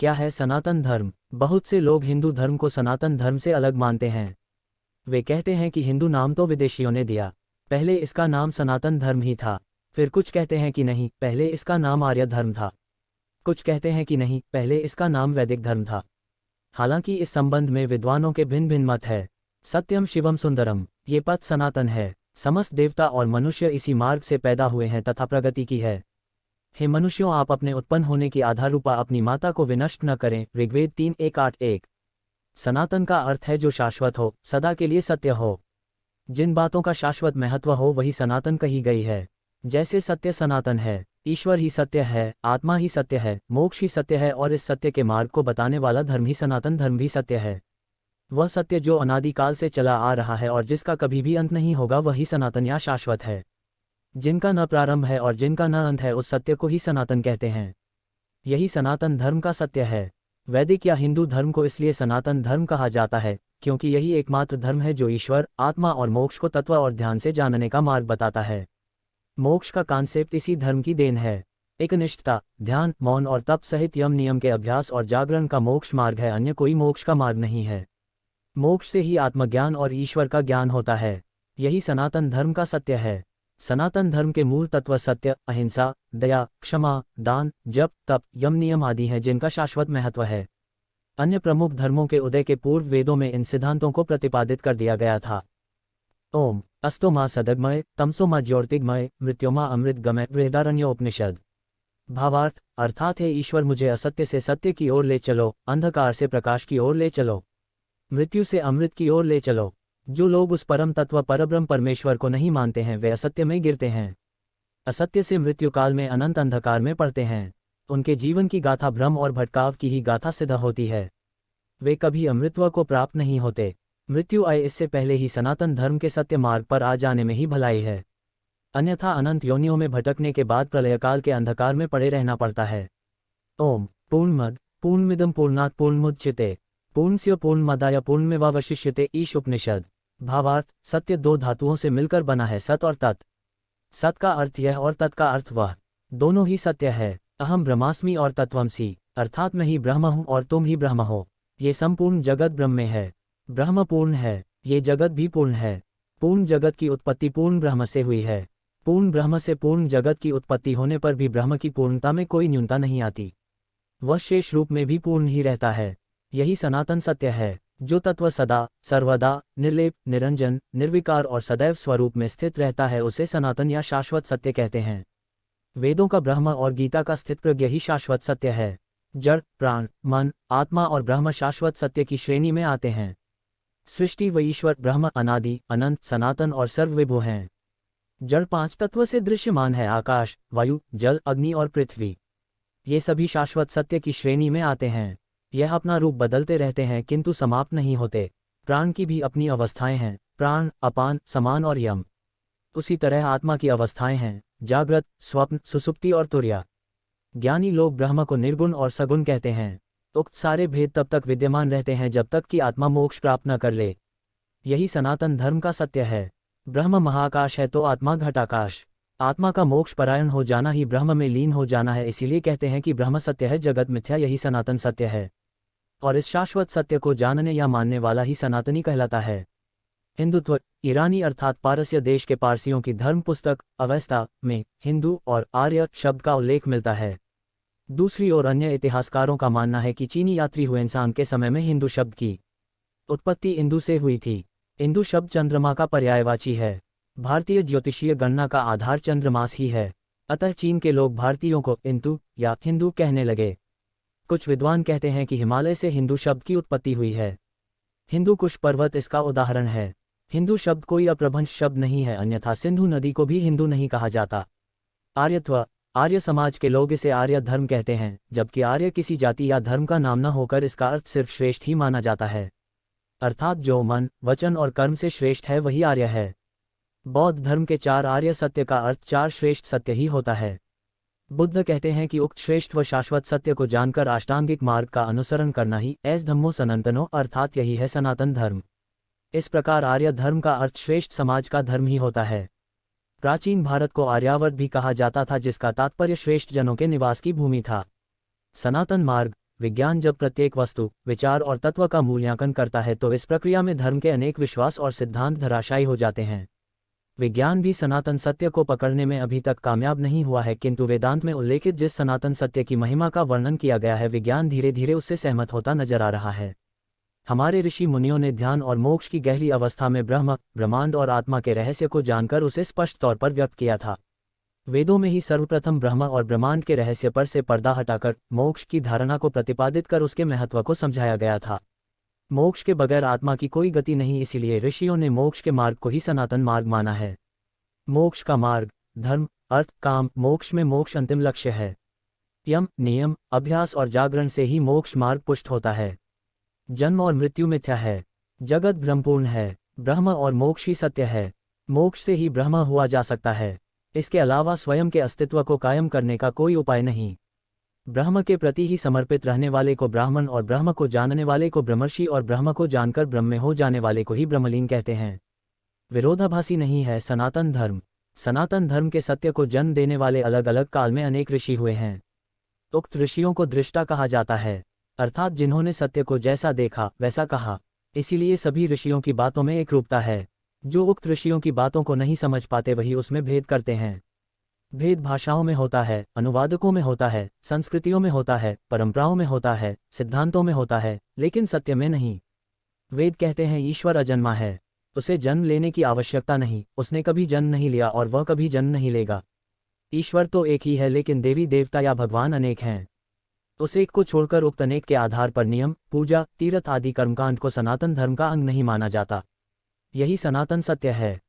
क्या है सनातन धर्म? बहुत से लोग हिंदू धर्म को सनातन धर्म से अलग मानते हैं। वे कहते हैं कि हिंदू नाम तो विदेशियों ने दिया, पहले इसका नाम सनातन धर्म ही था। फिर कुछ कहते हैं कि नहीं, पहले इसका नाम आर्य धर्म था। कुछ कहते हैं कि नहीं, पहले इसका नाम वैदिक धर्म था। हालांकि इस संबंध में विद्वानों के भिन्न भिन्न मत है। सत्यम शिवम सुंदरम, ये पथ सनातन है। समस्त देवता और मनुष्य इसी मार्ग से पैदा हुए हैं तथा प्रगति की है। हे मनुष्यों, आप अपने उत्पन्न होने की आधारूपा अपनी माता को विनष्ट न करें। ऋग्वेद 3:1-8-1। सनातन का अर्थ है जो शाश्वत हो, सदा के लिए सत्य हो। जिन बातों का शाश्वत महत्व हो वही सनातन कही गई है। जैसे सत्य सनातन है, ईश्वर ही सत्य है, आत्मा ही सत्य है, मोक्ष ही सत्य है और इस सत्य के मार्ग को बताने वाला धर्म ही सनातन धर्म भी सत्य है। वह सत्य जो अनादिकाल से चला आ रहा है और जिसका कभी भी अंत नहीं होगा वही सनातन या शाश्वत है। जिनका न प्रारंभ है और जिनका न अंत है उस सत्य को ही सनातन कहते हैं। यही सनातन धर्म का सत्य है। वैदिक या हिंदू धर्म को इसलिए सनातन धर्म कहा जाता है क्योंकि यही एकमात्र धर्म है जो ईश्वर, आत्मा और मोक्ष को तत्व और ध्यान से जानने का मार्ग बताता है। मोक्ष का कॉन्सेप्ट इसी धर्म की देन है। एकनिष्ठता, ध्यान, मौन और तप सहित यम नियम के अभ्यास और जागरण का मोक्ष मार्ग है, अन्य कोई मोक्ष का मार्ग नहीं है। मोक्ष से ही आत्मज्ञान और ईश्वर का ज्ञान होता है। यही सनातन धर्म का सत्य है। सनातन धर्म के मूल तत्व सत्य, अहिंसा, दया, क्षमा, दान, जप, तप, यम नियम आदि हैं जिनका शाश्वत महत्व है। अन्य प्रमुख धर्मों के उदय के पूर्व वेदों में इन सिद्धांतों को प्रतिपादित कर दिया गया था। ओम अस्तो मां सदगमय, तमसो मां ज्योतिर्गमय, मृत्योमा अमृतगमय। बृहदारण्योपनिषद। भावार्थ, अर्थात है ईश्वर मुझे असत्य से सत्य की ओर ले चलो, अंधकार से प्रकाश की ओर ले चलो, मृत्यु से अमृत की ओर ले चलो। जो लोग उस परम तत्व परब्रह्म परमेश्वर को नहीं मानते हैं वे असत्य में गिरते हैं। असत्य से मृत्यु काल में अनंत अंधकार में पड़ते हैं। उनके जीवन की गाथा भ्रम और भटकाव की ही गाथा सिद्ध होती है। वे कभी अमृतत्व को प्राप्त नहीं होते। मृत्यु आए इससे पहले ही सनातन धर्म के सत्य मार्ग पर आ जाने में ही भलाई है। अन्यथा अनंत योनियों में भटकने के बाद प्रलयकाल के अंधकार में पड़े रहना पड़ता है। ओम पूर्णमद पूर्णमिदं पूर्णात् पूर्णमुदच्यते पूर्णस्य पूर्णमादाय पूर्णमेवावशिष्यते। ईश उपनिषद। भावार्थ, सत्य दो धातुओं से मिलकर बना है, सत और तत्। सत का अर्थ यह और तत् का अर्थ वह। दोनों ही सत्य है। अहम ब्रह्मास्मि और तत्वमसि, अर्थात मैं ही ब्रह्म हूँ और तुम ही ब्रह्म हो। ये संपूर्ण जगत ब्रह्म में है। ब्रह्म पूर्ण है, ये जगत भी पूर्ण है। पूर्ण जगत की उत्पत्ति पूर्ण ब्रह्म से हुई है। पूर्ण ब्रह्म से पूर्ण जगत की उत्पत्ति होने पर भी ब्रह्म की पूर्णता में कोई न्यूनता नहीं आती। वह शेष रूप में भी पूर्ण ही रहता है। यही सनातन सत्य है। जो तत्व सदा, सर्वदा, निर्लेप, निरंजन, निर्विकार और सदैव स्वरूप में स्थित रहता है उसे सनातन या शाश्वत सत्य कहते हैं। वेदों का ब्रह्म और गीता का स्थितप्रज्ञ ही शाश्वत सत्य है। जड़, प्राण, मन, आत्मा और ब्रह्म शाश्वत सत्य की श्रेणी में आते हैं। सृष्टि व ईश्वर ब्रह्म अनादि, अनंत, सनातन और सर्वविभु हैं। जड़ पांच तत्व से दृश्यमान है, आकाश, वायु, जल, अग्नि और पृथ्वी। ये सभी शाश्वत सत्य की श्रेणी में आते हैं। यह अपना रूप बदलते रहते हैं किंतु समाप्त नहीं होते। प्राण की भी अपनी अवस्थाएं हैं, प्राण, अपान, समान और यम। उसी तरह आत्मा की अवस्थाएं हैं, जागृत, स्वप्न, सुसुप्ति और तुर्या। ज्ञानी लोग ब्रह्म को निर्गुण और सगुण कहते हैं। उक्त सारे भेद तब तक विद्यमान रहते हैं जब तक कि आत्मा मोक्ष प्राप्त न कर ले। यही सनातन धर्म का सत्य है। ब्रह्म महाकाश है तो आत्मा घटाकाश। आत्मा का मोक्ष परायण हो जाना ही ब्रह्म में लीन हो जाना है, इसीलिए कहते हैं कि ब्रह्म सत्य है, जगत मिथ्या। यही सनातन सत्य है और इस शाश्वत सत्य को जानने या मानने वाला ही सनातनी कहलाता है। हिंदुत्व। ईरानी अर्थात पारस्य देश के पारसियों की धर्म पुस्तक अवेस्ता में हिंदू और आर्य शब्द का उल्लेख मिलता है। दूसरी ओर अन्य इतिहासकारों का मानना है कि चीनी यात्री हुएनसांग के समय में हिंदू शब्द की उत्पत्ति इंदु से हुई थी। इंदु शब्द चंद्रमा का पर्यायवाची है। भारतीय ज्योतिषीय गणना का आधार चंद्रमास ही है, अतः चीन के लोग भारतीयों को इंतु या हिंदू कहने लगे। कुछ विद्वान कहते हैं कि हिमालय से हिंदू शब्द की उत्पत्ति हुई है। हिंदू कुश पर्वत इसका उदाहरण है। हिंदू शब्द कोई अप्रभंश शब्द नहीं है, अन्यथा सिंधु नदी को भी हिंदू नहीं कहा जाता। आर्यत्व। आर्य समाज के लोग इसे आर्य धर्म कहते हैं, जबकि आर्य किसी जाति या धर्म का नाम न होकर इसका अर्थ सिर्फ श्रेष्ठ ही माना जाता है, अर्थात जो मन, वचन और कर्म से श्रेष्ठ है वही आर्य है। बौद्ध धर्म के चार आर्य सत्य का अर्थ चार श्रेष्ठ सत्य ही होता है। बुद्ध कहते हैं कि उक्त श्रेष्ठ व शाश्वत सत्य को जानकर अष्टांगिक मार्ग का अनुसरण करना ही ऐस धम्मो सनातनो, अर्थात यही है सनातन धर्म। इस प्रकार आर्य धर्म का अर्थ श्रेष्ठ समाज का धर्म ही होता है। प्राचीन भारत को आर्यावर्त भी कहा जाता था, जिसका तात्पर्य श्रेष्ठ जनों के निवास की भूमि था। सनातन मार्ग, विज्ञान जब प्रत्येक वस्तु, विचार और तत्व का मूल्यांकन करता है तो इस प्रक्रिया में धर्म के अनेक विश्वास और सिद्धांत धराशायी हो जाते हैं। विज्ञान भी सनातन सत्य को पकड़ने में अभी तक कामयाब नहीं हुआ है, किंतु वेदांत में उल्लेखित जिस सनातन सत्य की महिमा का वर्णन किया गया है, विज्ञान धीरे धीरे उससे सहमत होता नजर आ रहा है। हमारे ऋषि मुनियों ने ध्यान और मोक्ष की गहरी अवस्था में ब्रह्म, ब्रह्मांड और आत्मा के रहस्य को जानकर उसे स्पष्ट तौर पर व्यक्त किया था। वेदों में ही सर्वप्रथम ब्रह्म और ब्रह्मांड के रहस्य पर से पर्दा हटाकर मोक्ष की धारणा को प्रतिपादित कर उसके महत्व को समझाया गया था। मोक्ष के बगैर आत्मा की कोई गति नहीं, इसीलिए ऋषियों ने मोक्ष के मार्ग को ही सनातन मार्ग माना है। मोक्ष का मार्ग, धर्म, अर्थ, काम, मोक्ष में मोक्ष अंतिम लक्ष्य है। यम, नियम, अभ्यास और जागरण से ही मोक्ष मार्ग पुष्ट होता है। जन्म और मृत्यु मिथ्या है, जगत भ्रमपूर्ण है, ब्रह्म और मोक्ष ही सत्य है। मोक्ष से ही ब्रह्म हुआ जा सकता है, इसके अलावा स्वयं के अस्तित्व को कायम करने का कोई उपाय नहीं। ब्रह्म के प्रति ही समर्पित रहने वाले को ब्राह्मण और ब्रह्म को जानने वाले को ब्रह्मर्षि और ब्रह्म को जानकर ब्रह्म में हो जाने वाले को ही ब्रह्मलीन कहते हैं। विरोधाभासी नहीं है सनातन धर्म। सनातन धर्म के सत्य को जन्म देने वाले अलग अलग काल में अनेक ऋषि हुए हैं। उक्त ऋषियों को दृष्टा कहा जाता है, अर्थात जिन्होंने सत्य को जैसा देखा वैसा कहा। इसीलिए सभी ऋषियों की बातों में एक रूपता है। जो उक्त ऋषियों की बातों को नहीं समझ पाते वही उसमें भेद करते हैं। भेद भाषाओं में होता है, अनुवादकों में होता है, संस्कृतियों में होता है, परंपराओं में होता है, सिद्धांतों में होता है, लेकिन सत्य में नहीं। वेद कहते हैं ईश्वर अजन्मा है, उसे जन्म लेने की आवश्यकता नहीं, उसने कभी जन्म नहीं लिया और वह कभी जन्म नहीं लेगा। ईश्वर तो एक ही है, लेकिन देवी देवता या भगवान अनेक हैं। उस एक को छोड़कर उक्त अनेक के आधार पर नियम, पूजा, तीर्थ आदि कर्मकांड को सनातन धर्म का अंग नहीं माना जाता। यही सनातन सत्य है।